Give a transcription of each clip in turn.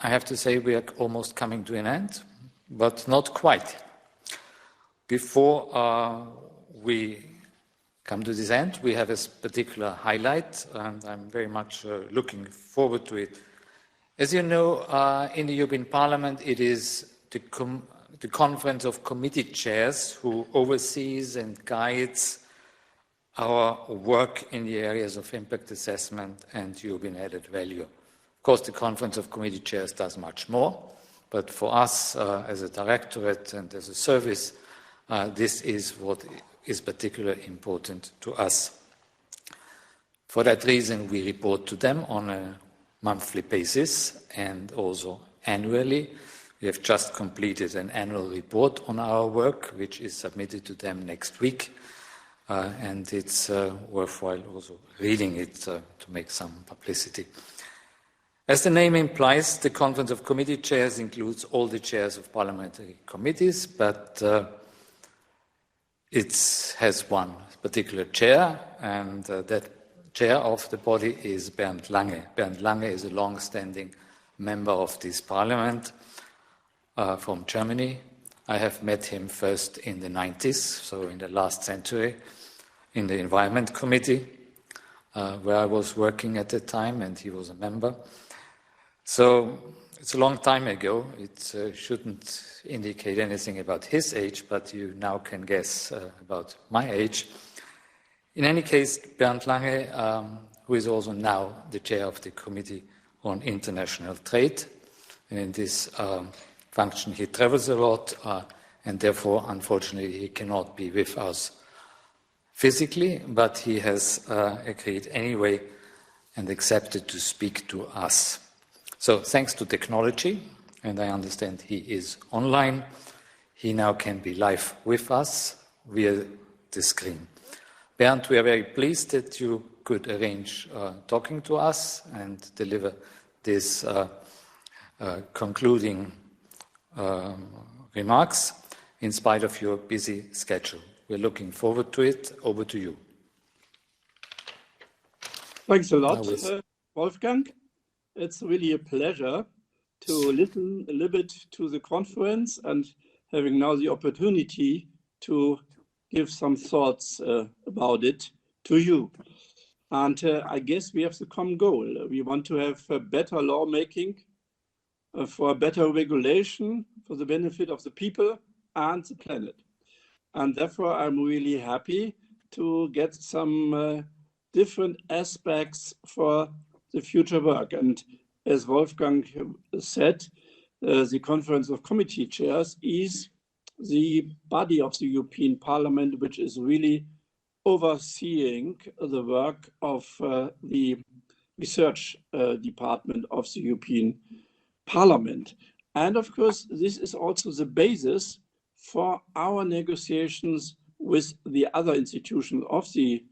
I have to say we are almost coming to an end, but not quite. Before we come to this end, we have a particular highlight, and I'm very much looking forward to it. As you know, in the European Parliament, it is the Conference of Committee Chairs who oversees and guides our work in the areas of impact assessment and European added value. Of course, the Conference of Committee Chairs does much more, but for us as a directorate and as a service, this is what is particularly important to us. For that reason, we report to them on a monthly basis and also annually. We have just completed an annual report on our work, which is submitted to them next week, and it's worthwhile also reading it to make some publicity. As the name implies, the Conference of Committee Chairs includes all the chairs of parliamentary committees, but it has one particular chair, and that chair of the body is Bernd Lange. Bernd Lange is a long-standing member of this parliament from Germany. I have met him first in the 90s, so in the last century, in the Environment Committee, where I was working at the time, and he was a member. So it's a long time ago. It shouldn't indicate anything about his age, but you now can guess about my age. In any case, Bernd Lange, who is also now the chair of the Committee on International Trade, and in this function he travels a lot, and therefore, unfortunately, he cannot be with us physically, but he has agreed anyway and accepted to speak to us. So thanks to technology, and I understand he is online, he now can be live with us via the screen. Bernd, we are very pleased that you could arrange talking to us and deliver this concluding remarks in spite of your busy schedule. We're looking forward to it. Over to you. Thanks a lot, Wolfgang. It's really a pleasure to listen a little bit to the conference and having now the opportunity to give some thoughts about it to you. And I guess we have the common goal. We want to have better lawmaking for better regulation for the benefit of the people and the planet. And therefore, I'm really happy to get some different aspects for the future work. And as Wolfgang said, the Conference of Committee Chairs is the body of the European Parliament, which is really overseeing the work of the research department of the European Parliament. And of course, this is also the basis for our negotiations with the other institutions of the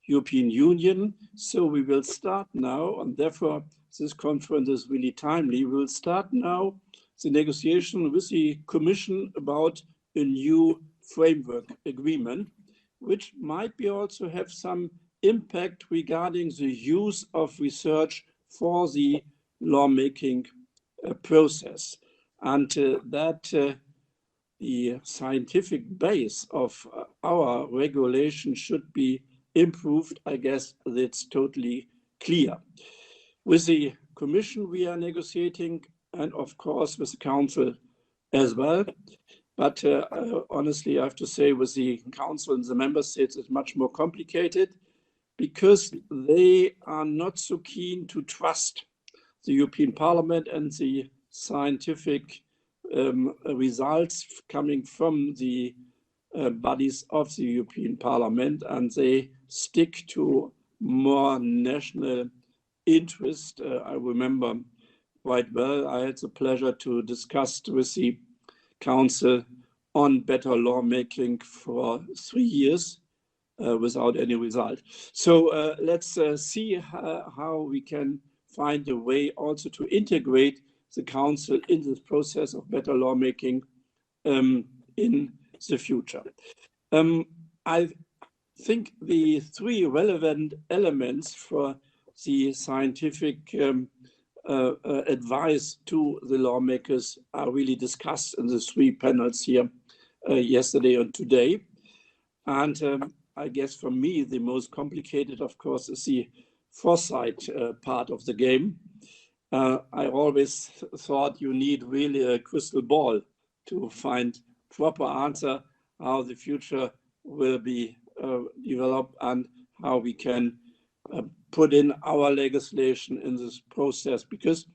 European Union. So we will start now, and therefore this conference is really timely. We will start now the negotiation with the Commission about a new framework agreement, which might be also have some impact regarding the use of research for the lawmaking process. And that the scientific base of our regulation should be improved, I guess that's totally clear. With the Commission, we are negotiating, and of course with the Council as well. But honestly, I have to say with the Council and the Member States, it's much more complicated because they are not so keen to trust the European Parliament and the scientific results coming from the bodies of the European Parliament, and they stick to more national interest. I remember quite well, I had the pleasure to discuss with the Council on better lawmaking for 3 years without any result. So let's see how we can find a way also to integrate the Council in this process of better lawmaking in the future. I think the three relevant elements for the scientific advice to the lawmakers are really discussed in the 3 panels here yesterday and today. And I guess for me, the most complicated, of course, is the foresight part of the game. I always thought you need really a crystal ball to find proper answer how the future will be developed and how we can put in our legislation in this process, because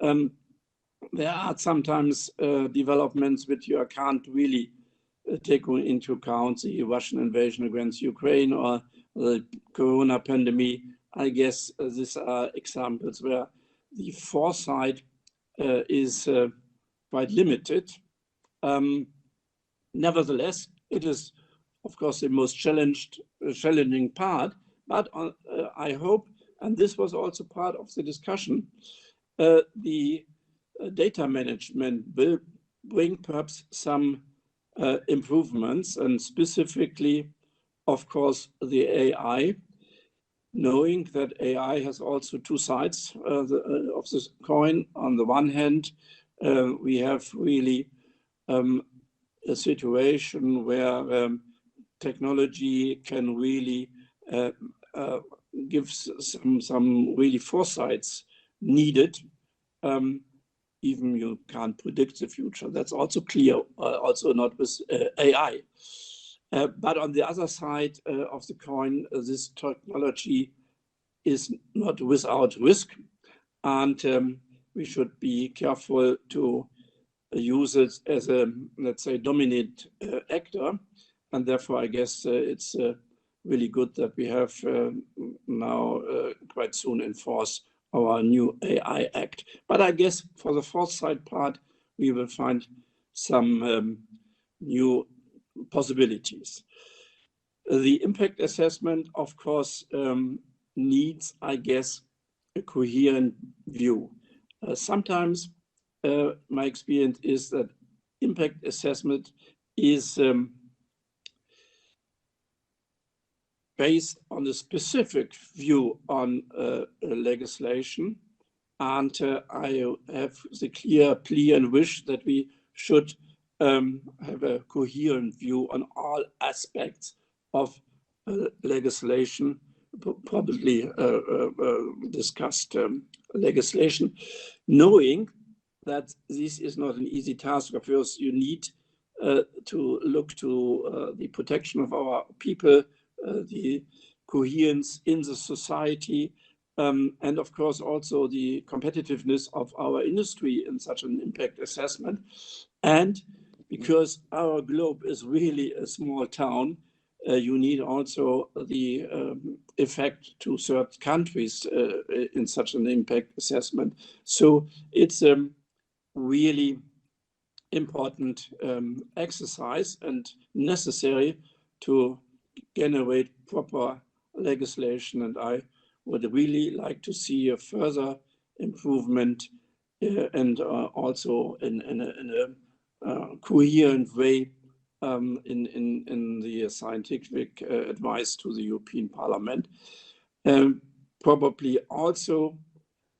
there are sometimes developments which you can't really take into account, the Russian invasion against Ukraine or the corona pandemic. I guess these are examples where the foresight is quite limited. Nevertheless, it is, of course, the most challenging part. But I hope, and this was also part of the discussion, the data management will bring perhaps some improvements, and specifically, of course, the AI, knowing that AI has also 2 sides of this coin. On the one hand, we have really a situation where technology can really give some really foresights needed. Even you can't predict the future. That's also clear, also not with AI. But on the other side of the coin, this technology is not without risk. And we should be careful to use it as a, let's say, dominant actor. And therefore, I guess it's really good that we have now quite soon enforce our new AI Act. But I guess for the foresight part, we will find some new possibilities. The impact assessment, of course, needs, I guess, a coherent view. Sometimes my experience is that impact assessment is based on a specific view on legislation. And I have the clear plea and wish that we should have a coherent view on all aspects of legislation, probably discussed legislation, knowing that this is not an easy task. Of course, you need to look to the protection of our people, the coherence in the society, and of course also the competitiveness of our industry in such an impact assessment. And because our globe is really a small town, you need also the effect to certain countries in such an impact assessment. So it's a really important exercise and necessary to generate proper legislation. And I would really like to see a further improvement and also in a coherent way in the scientific advice to the European Parliament. Probably also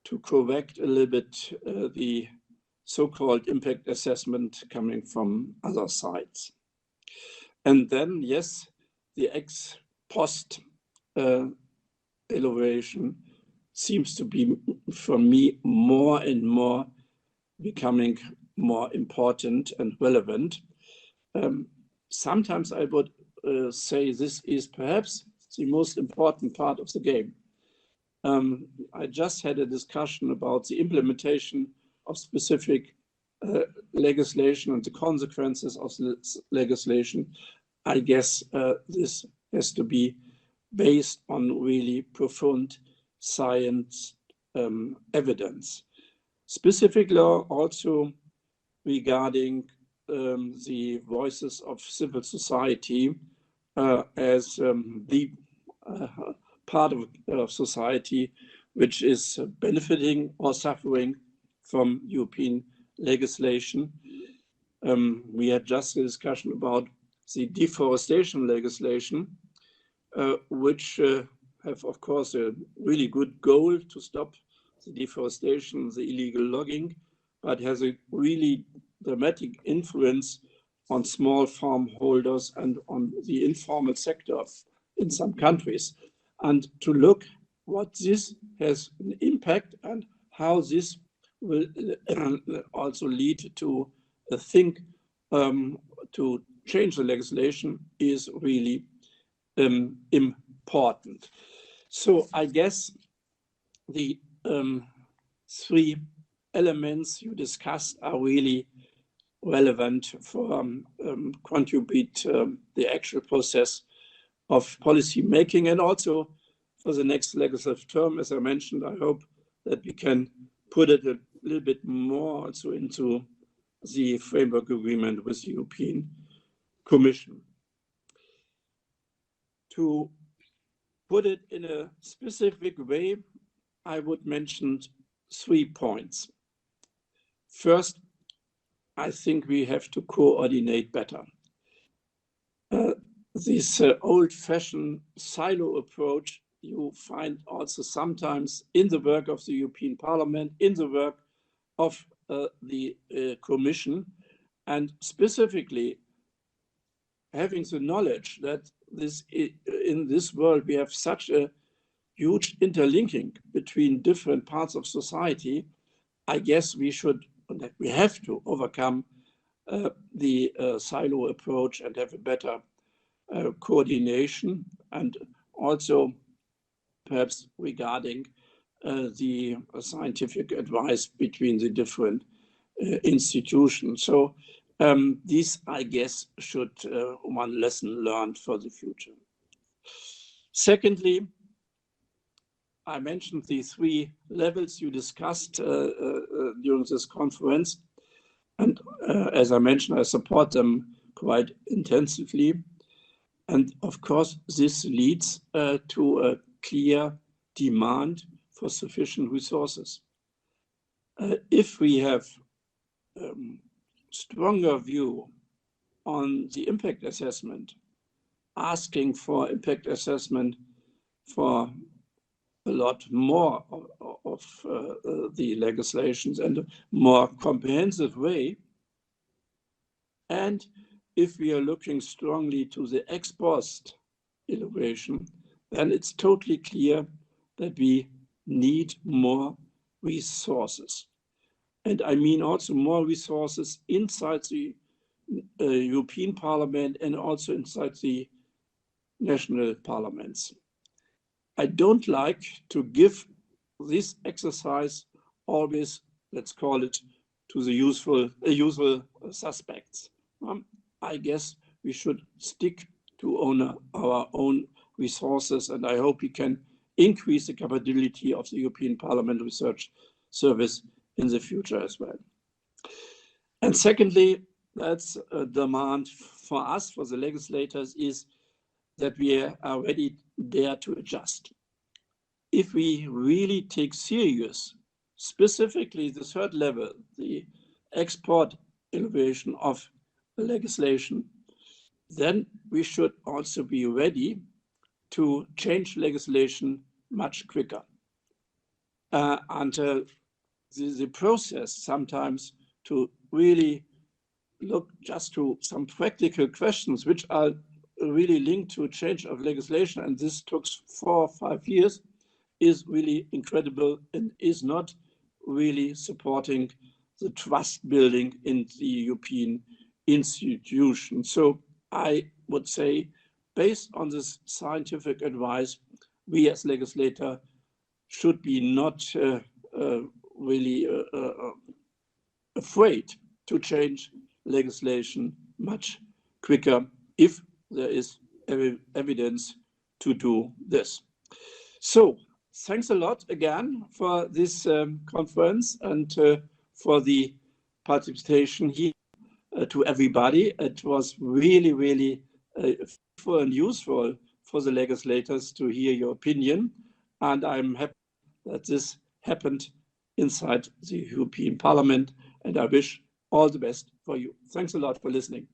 to correct a little bit the so-called impact assessment coming from other sides. And then, yes, the ex post evaluation seems to be, for me, more and more becoming more important and relevant. Sometimes I would say this is perhaps the most important part of the game. I just had a discussion about the implementation of specific legislation and the consequences of this legislation. I guess this has to be based on really profound science evidence. Specific law also regarding the voices of civil society as the part of society which is benefiting or suffering from European legislation. We had just a discussion about the deforestation legislation, which have, of course, a really good goal to stop the deforestation, the illegal logging, but has a really dramatic influence on small farm holders and on the informal sector in some countries. And to look what this has an impact and how this will also lead to to change the legislation is really important. So I guess the three elements you discussed are really relevant for contribute the actual process of policy making, and also for the next legislative term. As I mentioned, I hope that we can put it a little bit more also into the framework agreement with the European Commission. To put it in a specific way, I would mention 3 points. First, I think we have to coordinate better. This old-fashioned silo approach you find also sometimes in the work of the European Parliament, in the work of the Commission, and specifically having the knowledge that in this world we have such a huge interlinking between different parts of society. I guess we have to overcome the silo approach and have a better coordination, and also perhaps regarding the scientific advice between the different institutions. So this, I guess, should one lesson learned for the future. Secondly, I mentioned the 3 levels you discussed during this conference. And as I mentioned, I support them quite intensively. And of course, this leads to a clear demand for sufficient resources. If we have stronger view on the impact assessment, asking for impact assessment for a lot more of the legislations and a more comprehensive way, and if we are looking strongly to the ex post evaluation, then it's totally clear that we need more resources. And I mean also more resources inside the European Parliament and also inside the national parliaments. I don't like to give this exercise always, let's call it, to the usual suspects. I guess we should stick to our own resources, and I hope we can increase the capability of the European Parliament Research Service in the future as well. And secondly, that's a demand for us, for the legislators, is that we are ready there to adjust. If we really take serious, specifically the 3rd level, the export innovation of legislation, then we should also be ready to change legislation much quicker. And the process sometimes to really look just to some practical questions which are really linked to a change of legislation, and this took 4 or 5 years, is really incredible and is not really supporting the trust building in the European institution. So I would say, based on this scientific advice, we as legislator should be not really afraid to change legislation much quicker if there is evidence to do this. So thanks a lot again for this conference and for the participation here to everybody. It was really, really helpful and useful for the legislators to hear your opinion. And I'm happy that this happened inside the European Parliament. And I wish all the best for you. Thanks a lot for listening.